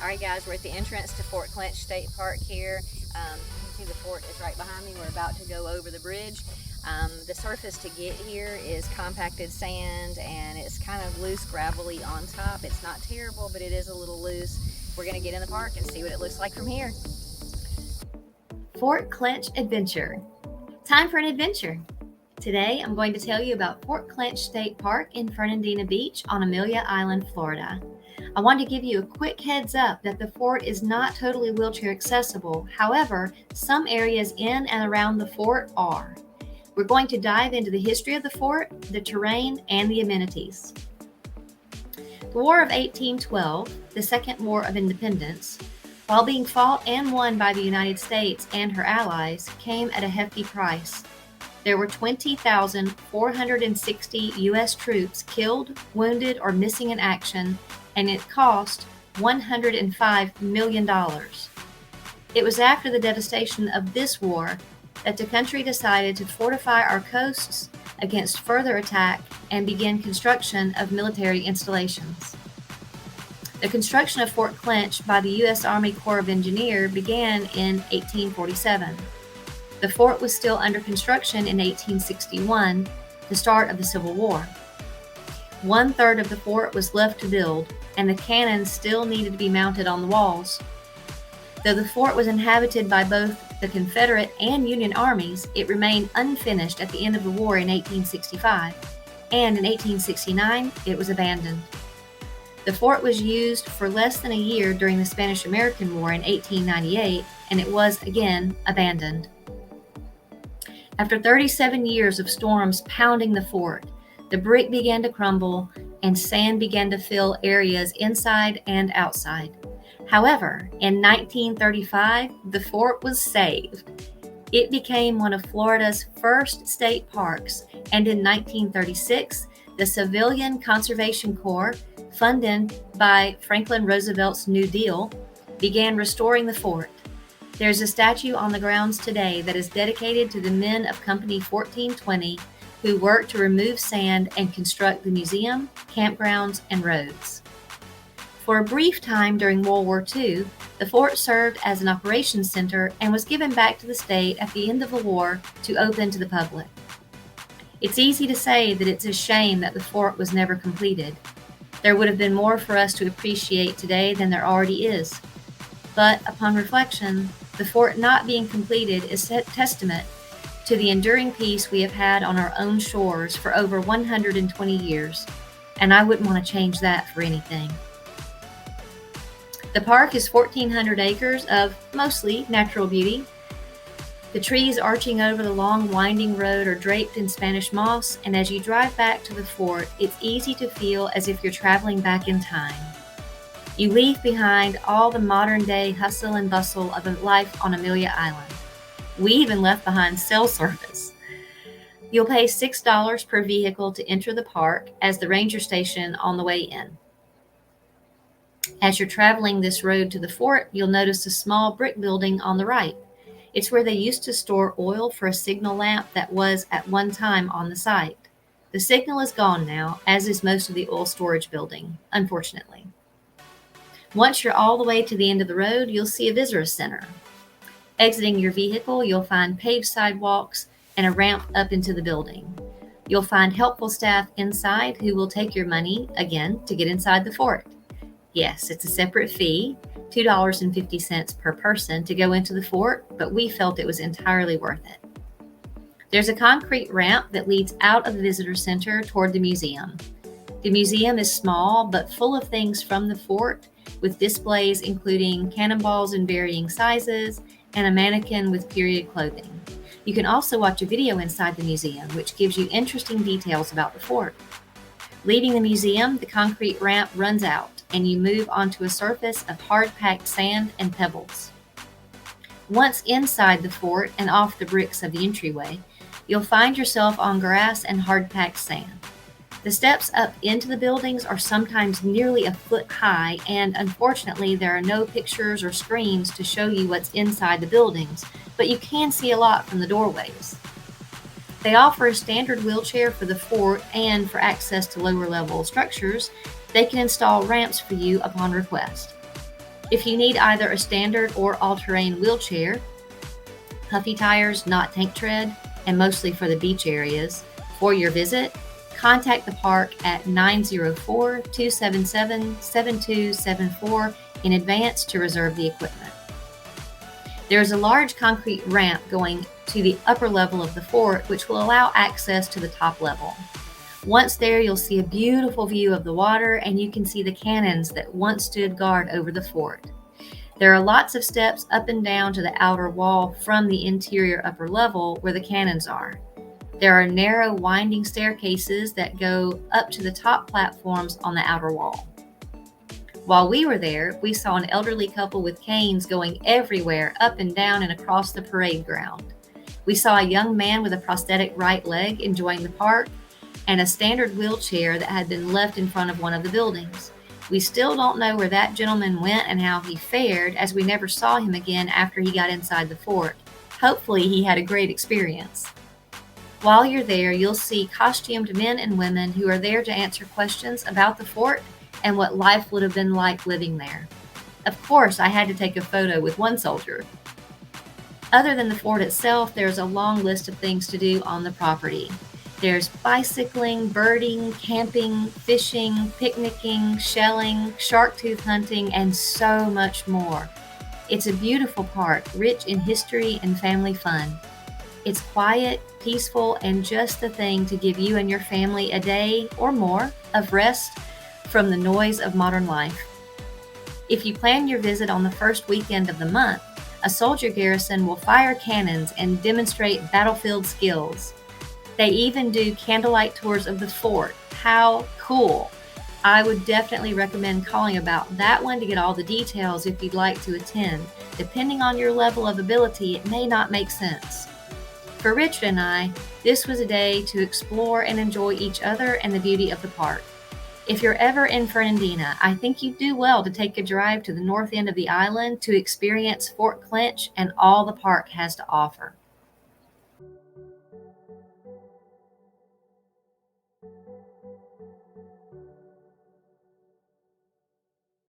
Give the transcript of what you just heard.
Alright guys, we're at the entrance to Fort Clinch State Park here. You can see the fort is right behind me. We're about to go over the bridge. The surface to get here is compacted sand and it's kind of loose gravelly on top. It's not terrible, but it is a little loose. We're going to get in the park and see what it looks like from here. Fort Clinch Adventure. Time for an adventure. Today I'm going to tell you about Fort Clinch State Park in Fernandina Beach on Amelia Island, Florida. I want to give you a quick heads up that the fort is not totally wheelchair accessible. However, some areas in and around the fort are. We're going to dive into the history of the fort, the terrain, and the amenities. The War of 1812, the Second War of Independence, while being fought and won by the United States and her allies, came at a hefty price. There were 20,460 U.S. troops killed, wounded, or missing in action, and it cost $105 million. It was after the devastation of this war that the country decided to fortify our coasts against further attack and begin construction of military installations. The construction of Fort Clinch by the U.S. Army Corps of Engineers began in 1847. The fort was still under construction in 1861, the start of the Civil War. 1/3 of the fort was left to build, and the cannons still needed to be mounted on the walls. Though the fort was inhabited by both the Confederate and Union armies, it remained unfinished at the end of the war in 1865, and in 1869 it was abandoned. The fort was used for less than a year during the Spanish-American War in 1898, and it was again abandoned. After 37 years of storms pounding the fort, the brick began to crumble and sand began to fill areas inside and outside. However, in 1935, the fort was saved. It became one of Florida's first state parks, and in 1936, the Civilian Conservation Corps, funded by Franklin Roosevelt's New Deal, began restoring the fort. There's a statue on the grounds today that is dedicated to the men of Company 1420 who worked to remove sand and construct the museum, campgrounds, and roads. For a brief time during World War II, the fort served as an operations center and was given back to the state at the end of the war to open to the public. It's easy to say that it's a shame that the fort was never completed. There would have been more for us to appreciate today than there already is. But upon reflection, the fort not being completed is a testament to the enduring peace we have had on our own shores for over 120 years, and I wouldn't want to change that for anything. The park is 1,400 acres of mostly natural beauty. The trees arching over the long winding road are draped in Spanish moss, and as you drive back to the fort, it's easy to feel as if you're traveling back in time. You leave behind all the modern-day hustle and bustle of life on Amelia Island. We even left behind cell service. You'll pay $6 per vehicle to enter the park as the ranger station on the way in. As you're traveling this road to the fort, you'll notice a small brick building on the right. It's where they used to store oil for a signal lamp that was at one time on the site. The signal is gone now, as is most of the oil storage building, unfortunately. Once you're all the way to the end of the road, you'll see a visitor center. Exiting your vehicle, you'll find paved sidewalks and a ramp up into the building. You'll find helpful staff inside who will take your money, again, to get inside the fort. Yes, it's a separate fee, $2.50 per person to go into the fort, but we felt it was entirely worth it. There's a concrete ramp that leads out of the visitor center toward the museum. The museum is small, but full of things from the fort, with displays including cannonballs in varying sizes and a mannequin with period clothing. You can also watch a video inside the museum, which gives you interesting details about the fort. Leaving the museum, the concrete ramp runs out, and you move onto a surface of hard-packed sand and pebbles. Once inside the fort and off the bricks of the entryway, you'll find yourself on grass and hard-packed sand. The steps up into the buildings are sometimes nearly a foot high, and unfortunately there are no pictures or screens to show you what's inside the buildings, but you can see a lot from the doorways. They offer a standard wheelchair for the fort, and for access to lower level structures, they can install ramps for you upon request. If you need either a standard or all-terrain wheelchair, puffy tires, not tank tread, and mostly for the beach areas, for your visit, contact the park at 904-277-7274 in advance to reserve the equipment. There is a large concrete ramp going to the upper level of the fort, which will allow access to the top level. Once there, you'll see a beautiful view of the water, and you can see the cannons that once stood guard over the fort. There are lots of steps up and down to the outer wall from the interior upper level where the cannons are. There are narrow winding staircases that go up to the top platforms on the outer wall. While we were there, we saw an elderly couple with canes going everywhere up and down and across the parade ground. We saw a young man with a prosthetic right leg enjoying the park and a standard wheelchair that had been left in front of one of the buildings. We still don't know where that gentleman went and how he fared, as we never saw him again after he got inside the fort. Hopefully he had a great experience. While you're there, you'll see costumed men and women who are there to answer questions about the fort and what life would have been like living there. Of course, I had to take a photo with one soldier. Other than the fort itself, there's a long list of things to do on the property. There's bicycling, birding, camping, fishing, picnicking, shelling, shark tooth hunting, and so much more. It's a beautiful park, rich in history and family fun. It's quiet, peaceful, and just the thing to give you and your family a day or more of rest from the noise of modern life. If you plan your visit on the first weekend of the month, a soldier garrison will fire cannons and demonstrate battlefield skills. They even do candlelight tours of the fort. How cool! I would definitely recommend calling about that one to get all the details if you'd like to attend. Depending on your level of ability, it may not make sense. For Richard and I, this was a day to explore and enjoy each other and the beauty of the park. If you're ever in Fernandina, I think you'd do well to take a drive to the north end of the island to experience Fort Clinch and all the park has to offer.